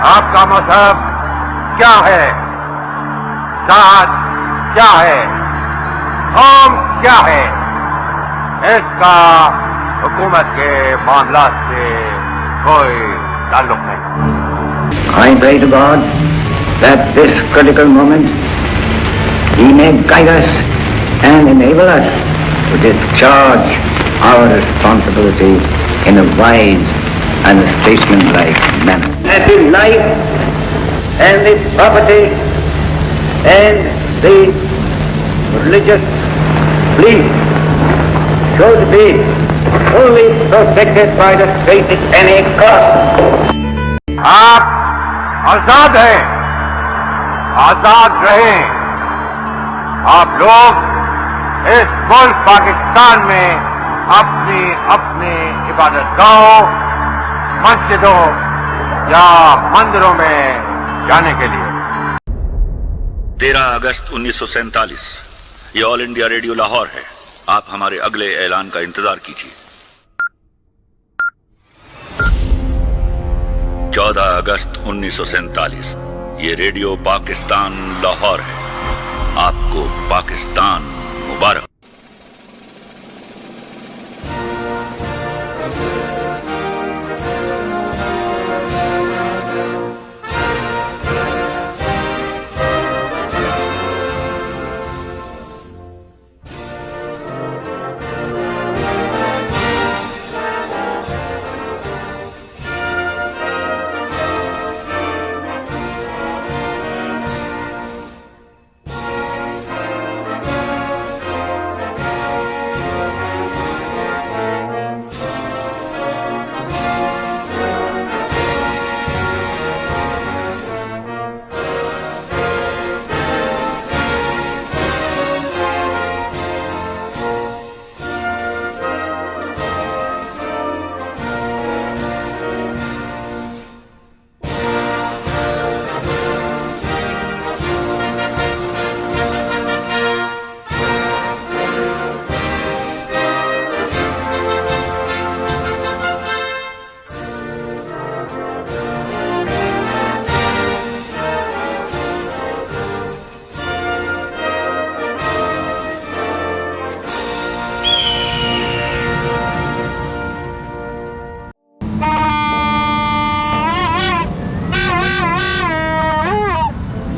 आपका मजहब क्या है, जात क्या है, कौम क्या है, इसका हुकूमत के मामलात से कोई ताल्लुक नहीं। I pray to God that this critical moment He may guide us and enable us to discharge our responsibility in a wise and statesmanlike manner. That is life and the property and the religious belief should be fully protected by the state at any cost. आप आजाद हैं, आजाद रहें। आप लोग इस मुल्क पाकिस्तान में अपनी अपनी इबादतगाहों, मस्जिदों या मंदिरों में जाने के लिए। 13 अगस्त 1947 ये ऑल इंडिया रेडियो लाहौर है। आप हमारे अगले ऐलान का इंतजार कीजिए। 14 अगस्त 1947 ये रेडियो पाकिस्तान लाहौर है। आपको पाकिस्तान मुबारक।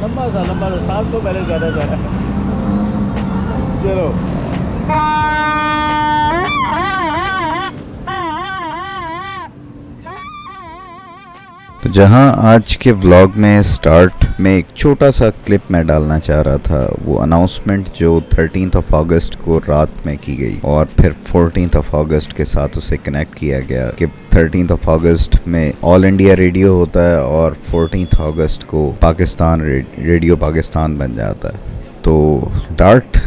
लंबा सा सांस को पहले ज़्यादा चलो। तो जहां आज के व्लॉग में स्टार्ट में एक छोटा सा क्लिप मैं डालना चाह रहा था, वो अनाउंसमेंट जो 13 अगस्त को रात में की गई और फिर 14 अगस्त के साथ उसे कनेक्ट किया गया कि 13 अगस्त में ऑल इंडिया रेडियो होता है और 14 अगस्त को पाकिस्तान रेडियो पाकिस्तान बन जाता है। तो डार्ट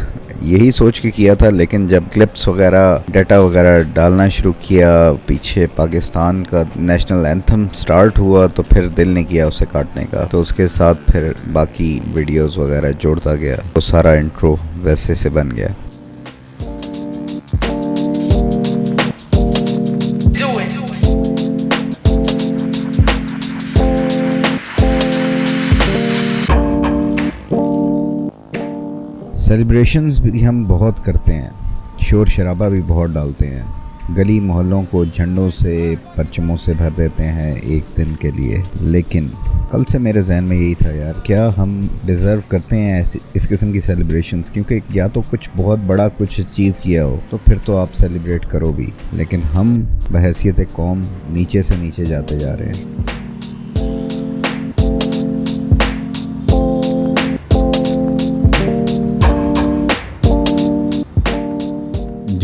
यही सोच के किया था, लेकिन जब क्लिप्स वगैरह डाटा वगैरह डालना शुरू किया, पीछे पाकिस्तान का नेशनल एंथम स्टार्ट हुआ, तो फिर दिल ने किया उसे काटने का। तो उसके साथ फिर बाकी वीडियोस वगैरह जोड़ता गया, तो सारा इंट्रो वैसे से बन गया। सेलिब्रेशंस भी हम बहुत करते हैं, शोर शराबा भी बहुत डालते हैं, गली मोहल्लों को झंडों से परचमों से भर देते हैं एक दिन के लिए। लेकिन कल से मेरे जहन में यही था यार, क्या हम डिज़र्व करते हैं इस किस्म की सेलिब्रेशंस? क्योंकि या तो कुछ बहुत बड़ा कुछ अचीव किया हो तो फिर तो आप सेलिब्रेट करो भी, लेकिन हम बहैसियत कौम नीचे से नीचे जाते जा रहे हैं।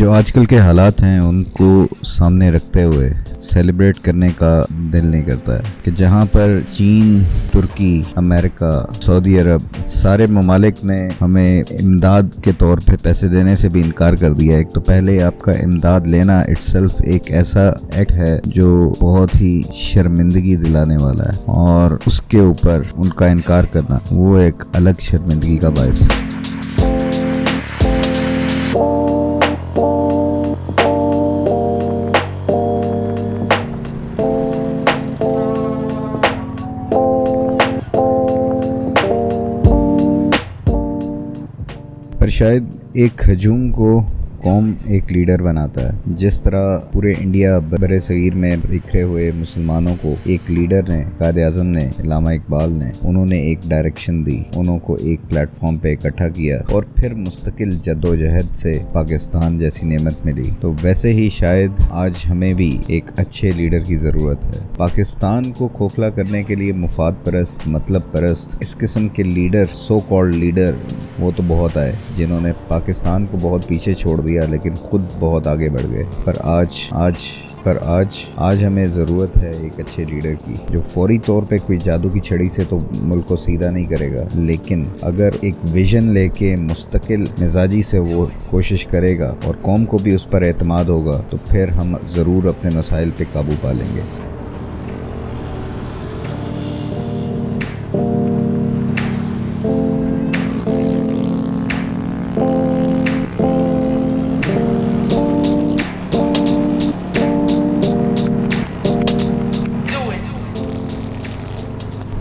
जो आजकल के हालात हैं उनको सामने रखते हुए सेलिब्रेट करने का दिल नहीं करता है कि जहां पर चीन, तुर्की, अमेरिका, सऊदी अरब, सारे ममालिक ने हमें इमदाद के तौर पे पैसे देने से भी इनकार कर दिया। एक तो पहले आपका इमदाद लेना इटसेल्फ एक ऐसा एक्ट है जो बहुत ही शर्मिंदगी दिलाने वाला है, और उसके ऊपर उनका इनकार करना वो एक अलग शर्मिंदगी का बायस है। शायद एक हजूम को कौम एक लीडर बनाता है। जिस तरह पूरे इंडिया बरे सगीर में बिखरे हुए मुसलमानों को एक लीडर ने, कायदे आज़म ने, अल्लामा इकबाल ने, उन्होंने एक डायरेक्शन दी, उनको एक प्लेटफॉर्म पे इकट्ठा किया और फिर मुस्तकिल जद्दोजहद से पाकिस्तान जैसी नेमत मिली। तो वैसे ही शायद आज हमें भी एक अच्छे लीडर की ज़रूरत है। पाकिस्तान को खोखला करने के लिए मुफाद परस्त, मतलब परस्त इस किस्म के लीडर, सो कॉल्ड लीडर, वो तो बहुत आए जिन्होंने पाकिस्तान को बहुत पीछे छोड़ दिया लेकिन खुद बहुत आगे बढ़ गए। पर आज हमें ज़रूरत है एक अच्छे लीडर की, जो फौरी तौर पे कोई जादू की छड़ी से तो मुल्क को सीधा नहीं करेगा, लेकिन अगर एक विजन लेके मुस्तकिल मिजाजी से वो कोशिश करेगा और कौम को भी उस पर एतमाद होगा तो फिर हम ज़रूर अपने मसाइल पे काबू पा लेंगे।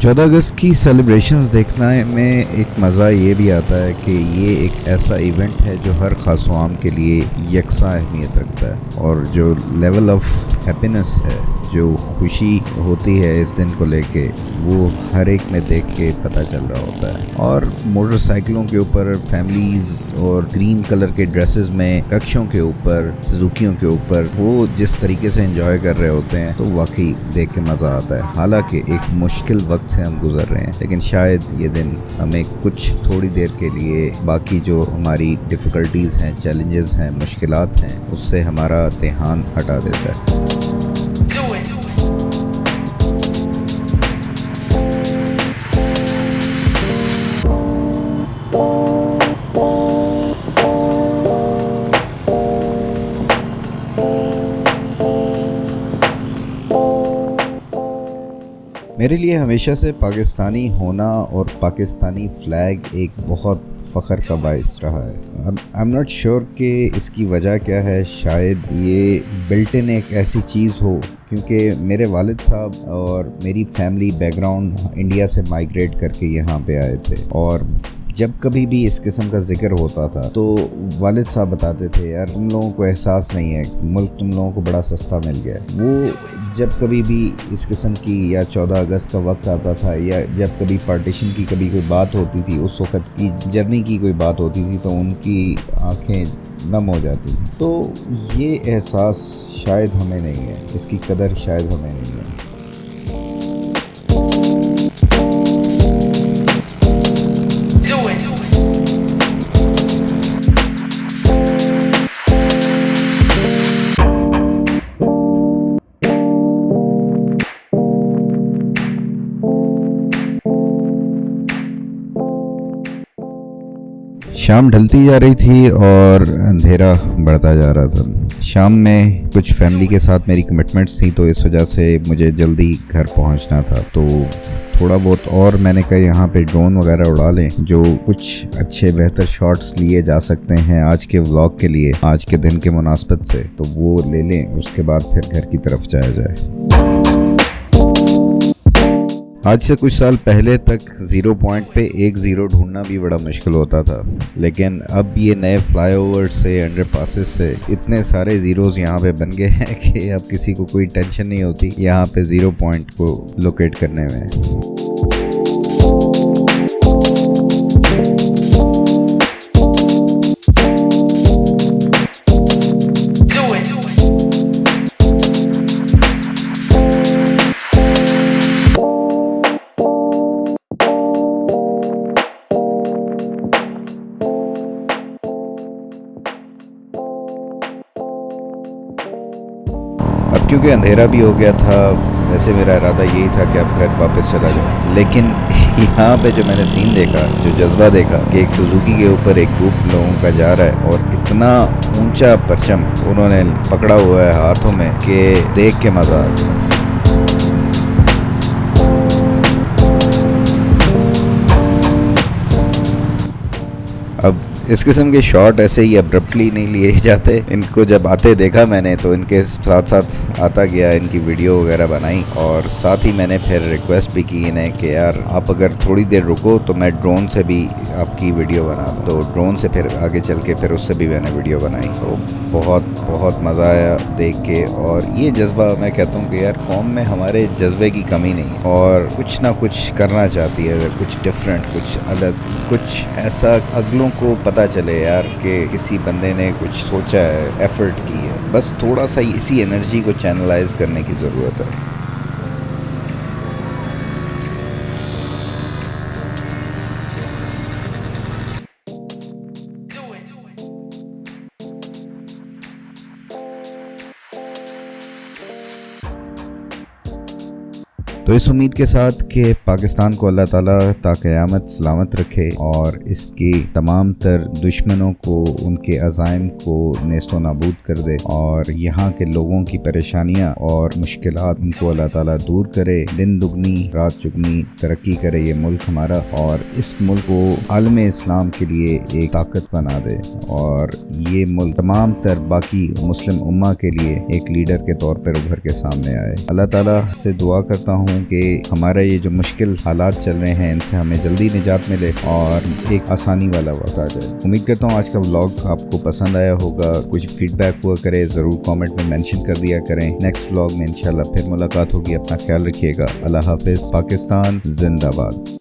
चौदह अगस्त की सेलिब्रेशंस देखने में एक मज़ा ये भी आता है कि ये एक ऐसा इवेंट है जो हर ख़ास व आम के लिए यकसा अहमियत रखता है और जो लेवल ऑफ हैप्पीनेस है, जो खुशी होती है इस दिन को लेके, वो हर एक में देख के पता चल रहा होता है। और मोटरसाइकिलों के ऊपर फैमिलीज़ और ग्रीन कलर के ड्रेसेस में, रक्षों के ऊपर, सुजुकियों के ऊपर वो जिस तरीके से एंजॉय कर रहे होते हैं तो वाकई देख के मज़ा आता है। हालांकि एक मुश्किल वक्त से हम गुजर रहे हैं, लेकिन शायद ये दिन हमें कुछ थोड़ी देर के लिए बाकी जो हमारी डिफ़िकल्टीज़ हैं, चैलेंजेस हैं, मुश्किलात हैं, उससे हमारा ध्यान हटा देता है। मेरे लिए हमेशा से पाकिस्तानी होना और पाकिस्तानी फ्लैग एक बहुत फ़ख्र का बाइस रहा है। आई एम नॉट श्योर कि इसकी वजह क्या है। शायद ये बिल्ट इन एक ऐसी चीज़ हो, क्योंकि मेरे वालिद साहब और मेरी फैमिली बैकग्राउंड इंडिया से माइग्रेट करके यहाँ पे आए थे, और जब कभी भी इस किस्म का जिक्र होता था तो वालिद साहब बताते थे, यार तुम लोगों को एहसास नहीं है, मुल्क तुम लोगों को बड़ा सस्ता मिल गया है। वो जब कभी भी इस किस्म की या 14 अगस्त का वक्त आता था या जब कभी पार्टीशन की कभी कोई बात होती थी, उस वक्त की जर्नी की कोई बात होती थी, तो उनकी आंखें नम हो जाती थी। तो ये एहसास शायद हमें नहीं है, इसकी कदर शायद हमें नहीं है। शाम ढलती जा रही थी और अंधेरा बढ़ता जा रहा था। शाम में कुछ फैमिली के साथ मेरी कमिटमेंट्स थी, तो इस वजह से मुझे जल्दी घर पहुंचना था। तो थोड़ा बहुत और मैंने कहा यहाँ पे ड्रोन वगैरह उड़ा लें, जो कुछ अच्छे बेहतर शॉट्स लिए जा सकते हैं आज के व्लॉग के लिए, आज के दिन के मुनासबत से, तो वो ले लें। उसके बाद फिर घर की तरफ जाया जाए। आज से कुछ साल पहले तक 0 पॉइंट पे एक ज़ीरो ढूंढना भी बड़ा मुश्किल होता था, लेकिन अब ये नए फ्लाईओवर से, अंडरपासेस से इतने सारे ज़ीरोज़ यहाँ पे बन गए हैं कि अब किसी को कोई टेंशन नहीं होती यहाँ पे 0 पॉइंट को लोकेट करने में। अब क्योंकि अंधेरा भी हो गया था, वैसे मेरा इरादा यही था कि अब घर वापस चला जाऊँ, लेकिन यहाँ पे जो मैंने सीन देखा, जो जज्बा देखा कि एक सुजुकी के ऊपर एक ग्रुप लोगों का जा रहा है और इतना ऊंचा परचम उन्होंने पकड़ा हुआ है हाथों में कि देख के मज़ा आ गया। अब इस किस्म के शॉट ऐसे ही अब्रप्टली नहीं लिए जाते। इनको जब आते देखा मैंने तो इनके साथ साथ आता गया, इनकी वीडियो वगैरह बनाई और साथ ही मैंने फिर रिक्वेस्ट भी की इन्हें कि यार आप अगर थोड़ी देर रुको तो मैं ड्रोन से भी आपकी वीडियो बना, तो ड्रोन से फिर आगे चल के फिर उससे भी मैंने वीडियो बनाई। तो बहुत बहुत मज़ा आया देख के। और ये जज्बा, मैं कहता हूँ कि यार कौम में हमारे जज्बे की कमी नहीं है और कुछ ना कुछ करना चाहती है, कुछ डिफरेंट, कुछ अलग, कुछ ऐसा अगलों को पता चले यार कि किसी बंदे ने कुछ सोचा है, एफर्ट की है। बस थोड़ा सा इसी एनर्जी को चैनलाइज करने की ज़रूरत है। तो इस उम्मीद के साथ कि पाकिस्तान को अल्लाह ताला ताक़यामत सलामत रखे और इसके तमाम तर दुश्मनों को, उनके अज़ाइम को नेस्तो नाबूद कर दे और यहाँ के लोगों की परेशानियाँ और मुश्किलात उनको अल्लाह ताला दूर करे, दिन दुगनी रात चुगनी तरक्की करे ये मुल्क हमारा और इस मुल्क को आलम इस्लाम के लिए एक ताकत बना दे और ये मुल्क तमाम तर बाकी मुस्लिम उम्मा के लिए एक लीडर के तौर पर उभर के सामने आए। अल्लाह ताला से दुआ करता हूँ कि हमारा ये जो मुश्किल हालात चल रहे हैं इनसे हमें जल्दी निजात मिले और एक आसानी वाला वक्त आ जाए। उम्मीद करता हूँ आज का व्लॉग आपको पसंद आया होगा। कुछ फीडबैक हुआ करे ज़रूर कमेंट में मेंशन कर दिया करें। नेक्स्ट व्लॉग में इंशाल्लाह फिर मुलाकात होगी। अपना ख्याल रखिएगा। अल्लाह हाफिज़। पाकिस्तान जिंदाबाद।